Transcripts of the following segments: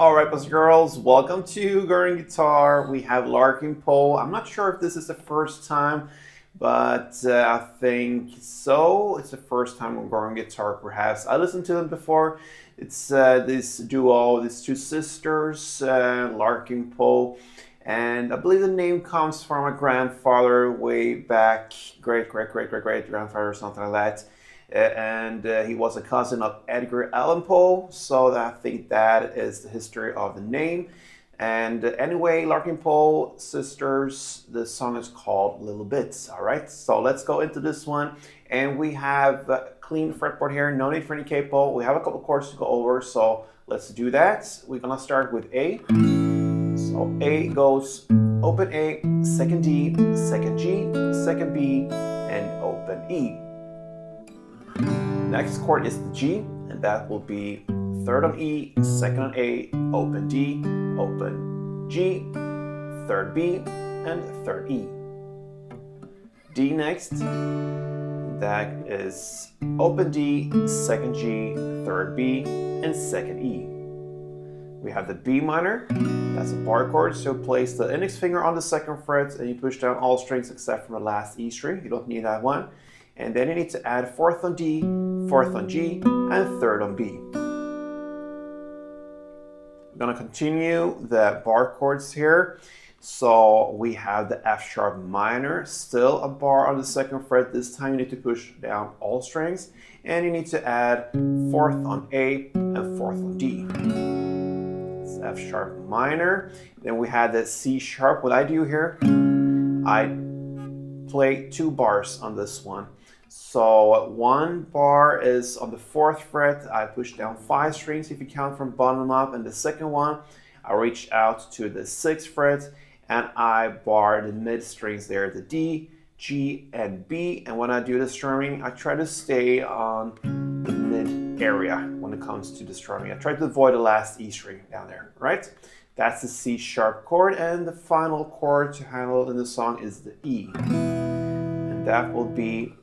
All right, boys and girls, welcome to Learning Guitar. We have Larkin Poe. I'm not sure if this is the first time, but I think so. It's the first time we're going guitar, perhaps. I listened to them before. It's this duo, these two sisters, Larkin Poe. And I believe the name comes from a grandfather way back, great grandfather or something like that. And he was a cousin of Edgar Allan Poe, so I think that is the history of the name. And anyway, Larkin Poe sisters, the song is called Little Bits. All right, so let's go into this one. And we have a clean fretboard here, no need for any capo. We have a couple chords to go over, so let's do that. We're gonna start with A. So A goes open A, second D, second G, second B, and open E. Next chord is the G, and that will be third on E, second on A, open D, open G, third B, and third E. D next, that is open D, second G, third B, and second E. We have the B minor, that's a bar chord, so place the index finger on the second fret and you push down all strings except for the last E string, you don't need that one. And then you need to add fourth on D, fourth on G, and third on B. We're gonna continue the bar chords here. So we have the F sharp minor, still a bar on the second fret. This time you need to push down all strings. And you need to add fourth on A and fourth on D. It's F sharp minor. Then we had the C sharp. What I do here, I play two bars on this one. So one bar is on the fourth fret. I push down 5 strings if you count from bottom up. And the second one, I reach out to the 6th fret and I bar the mid strings there, the D, G, and B. And when I do the strumming, I try to stay on the mid area when it comes to the strumming. I try to avoid the last E string down there, right? That's the C sharp chord. And the final chord to handle in the song is the E. And that will be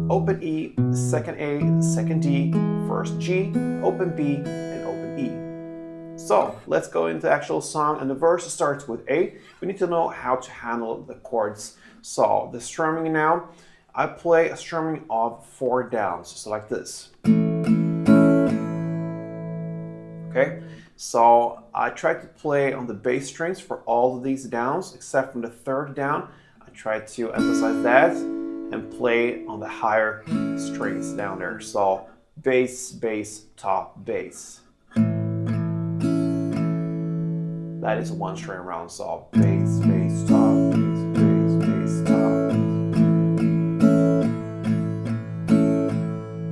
open E, second A, second D, first G, open B, and open E. So let's go into the actual song, and the verse starts with A. We need to know how to handle the chords. So the strumming now, I play a strumming of 4 downs, so like this. Okay, so I try to play on the bass strings for all of these downs, except from the 3rd down. I try to emphasize that and play on the higher strings down there. So bass, bass, top, bass. That is 1 string around, so bass, bass, top, bass, bass, bass, top.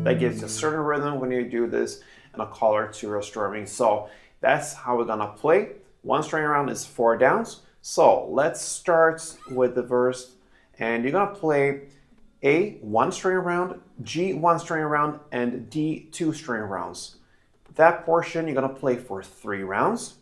That gives you a certain rhythm when you do this and a color to your strumming. So that's how we're gonna play. 1 string around is 4 downs. So let's start with the verse, and you're gonna play A, 1 string around, G, 1 string around, and D, 2 string rounds. That portion you're gonna play for 3 rounds.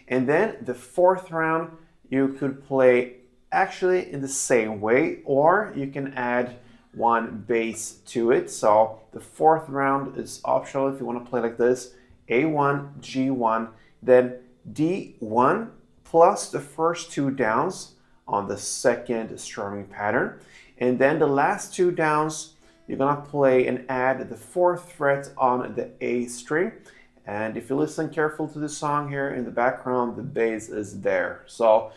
And then the 4th round, you could play actually in the same way, or you can add 1 bass to it. So the 4th round is optional if you wanna play like this. A1, G1, then D1 plus the first 2 downs on the 2nd strumming pattern. And then the last 2 downs, you're gonna play and add the 4th fret on the A string. And if you listen careful to the song here in the background, the bass is there. So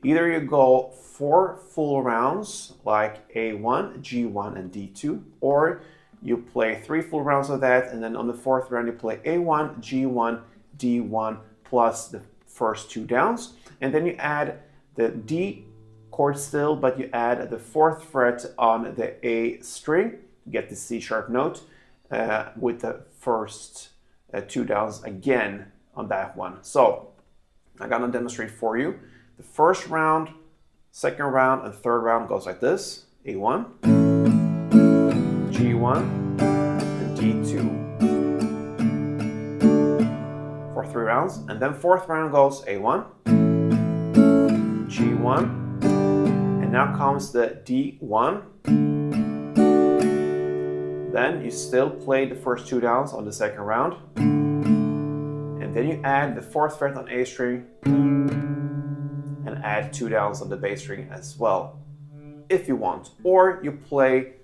either you go 4 full rounds like A1, G1, and D2, or you play 3 full rounds of that, and then on the 4th round you play A1, G1, D1 plus the first 2 downs, and then you add the D chord still, but you add the 4th fret on the A string, get the C sharp note with the first 2 downs again on that one. So I'm gonna demonstrate for you. The first round, 2nd round, and 3rd round goes like this: A1, G1, and D2 for 3 rounds, and then 4th round goes A1, G1. Now comes the D1. Then you still play the first 2 downs on the 2nd round. And and then you add the 4th fret on A string and add 2 downs on the bass string as well, if you want. Or you play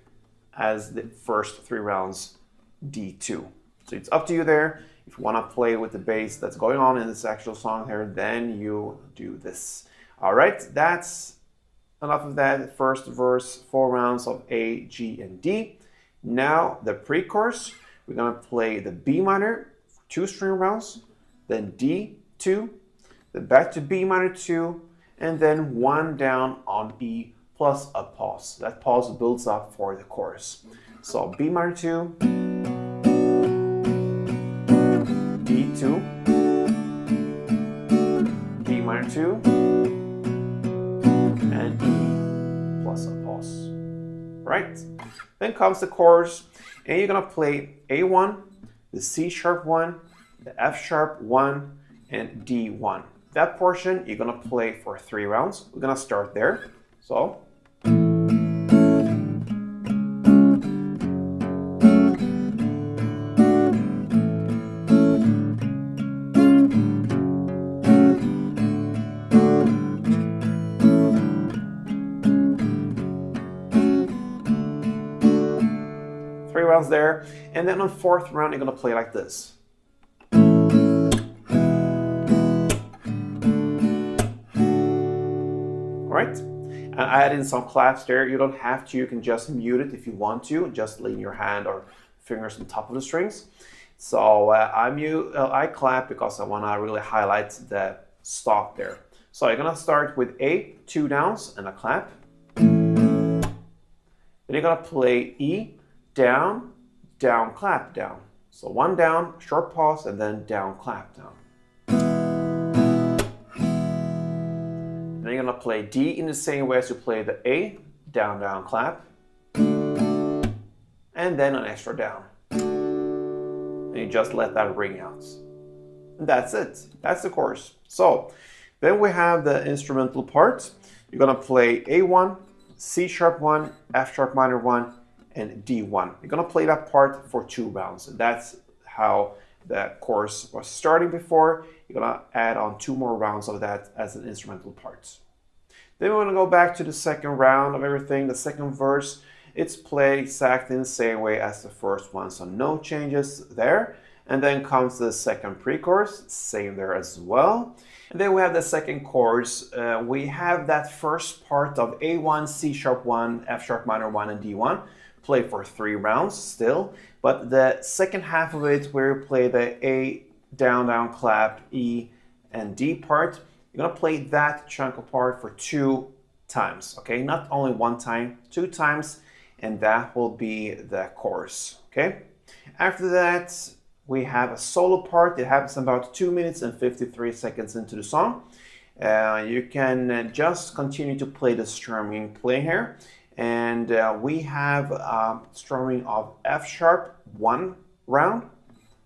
as the first 3 rounds D2. So it's up to you there. If you want to play with the bass that's going on in this actual song here, then you do this. All right, that's enough of that. First verse, 4 rounds of A, G, and D. Now the pre-chorus, we're gonna play the B minor, 2 string rounds, then D2, then back to B minor 2, and then 1 down on E plus a pause. That pause builds up for the chorus. So B minor 2, D2, B minor 2, and E plus a pause. Right? Then comes the chorus, and you're gonna play A1, the C sharp 1, the F sharp 1, and D1. That portion you're gonna play for 3 rounds. We're gonna start there. So. 3 rounds there, and then on 4th round you're gonna play like this. Alright, and I add in some claps there. You don't have to, you can just mute it if you want to, just lean your hand or fingers on top of the strings. So I clap because I want to really highlight the stop there. So you're gonna start with A, 2 downs and a clap. Then you're gonna play E, down, down, clap, down. So 1 down, short pause, and then down, clap, down. Then you're gonna play D in the same way as you play the A, down, down, clap. And then an extra down. And you just let that ring out. And that's it. That's the chorus. So then we have the instrumental part. You're gonna play A1, C sharp 1, F sharp minor 1, and D1. You're gonna play that part for 2 rounds. That's how the chorus was starting before. You're gonna add on 2 more rounds of that as an instrumental part. Then we're gonna go back to the second round of everything. The second verse, it's played exactly in the same way as the first one, so no changes there. And then comes the second pre-chorus, same there as well. And then we have the second chorus. We have that first part of A1, C sharp 1, F sharp minor 1, and D1. Play for 3 rounds still, but the second half of it where you play the A, down, down, clap, E, and D part, you're gonna play that chunk apart for 2 times, okay? Not only 1 time, 2 times, and that will be the chorus, okay? After that, we have a solo part. It happens about 2 minutes and 53 seconds into the song. You can just continue to play the strumming play here. And we have strumming of F sharp 1 round,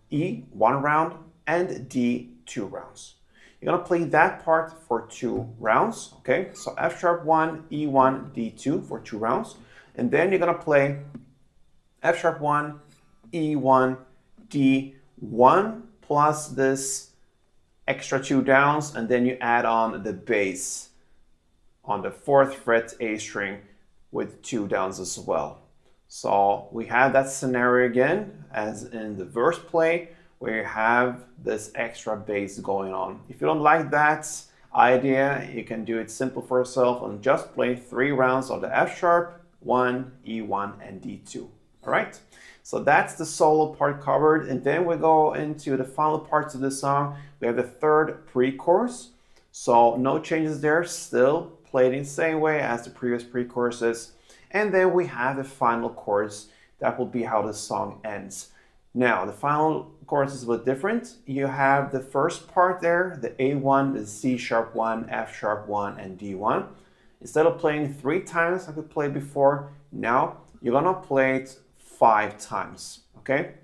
E 1 round, and D 2 rounds. You're gonna play that part for 2 rounds, okay? So F sharp 1, E1, D2 for 2 rounds. And then you're gonna play F sharp 1, E1, D1 plus this extra 2 downs, and then you add on the bass on the 4th fret A string with 2 downs as well. So we have that scenario again as in the verse play where you have this extra bass going on. If you don't like that idea, you can do it simple for yourself and just play 3 rounds of the F sharp, 1, E1, and D2. All right, so that's the solo part covered, and then we go into the final parts of the song. We have the third pre-chorus, so no changes there, still played in the same way as the previous pre-choruses. And then we have the final chorus. That will be how the song ends. Now, the final chorus is a bit different. You have the first part there, the A1, the C sharp 1, F sharp 1, and D1. Instead of playing 3 times like we played before, now you're gonna play it 5 times, okay?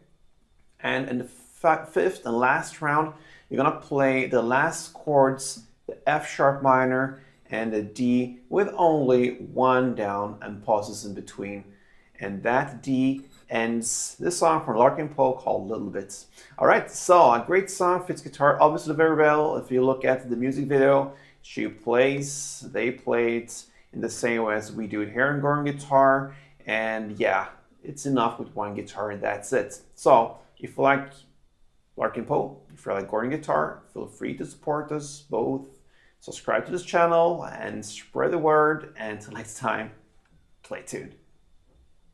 And in the 5th and last round, you're gonna play the last chords, the F sharp minor, and a D with only 1 down and pauses in between. And that D And this song from Larkin Poe called Little Bits. All right, so a great song, fits guitar obviously very well. If you look at the music video, she plays, they played in the same way as we do it here on Gordon guitar. And yeah, it's enough with one guitar and that's it. So if you like Larkin Poe, if you like Gordon guitar, feel free to support us both. Subscribe to this channel and spread the word. And until next time, play tuned.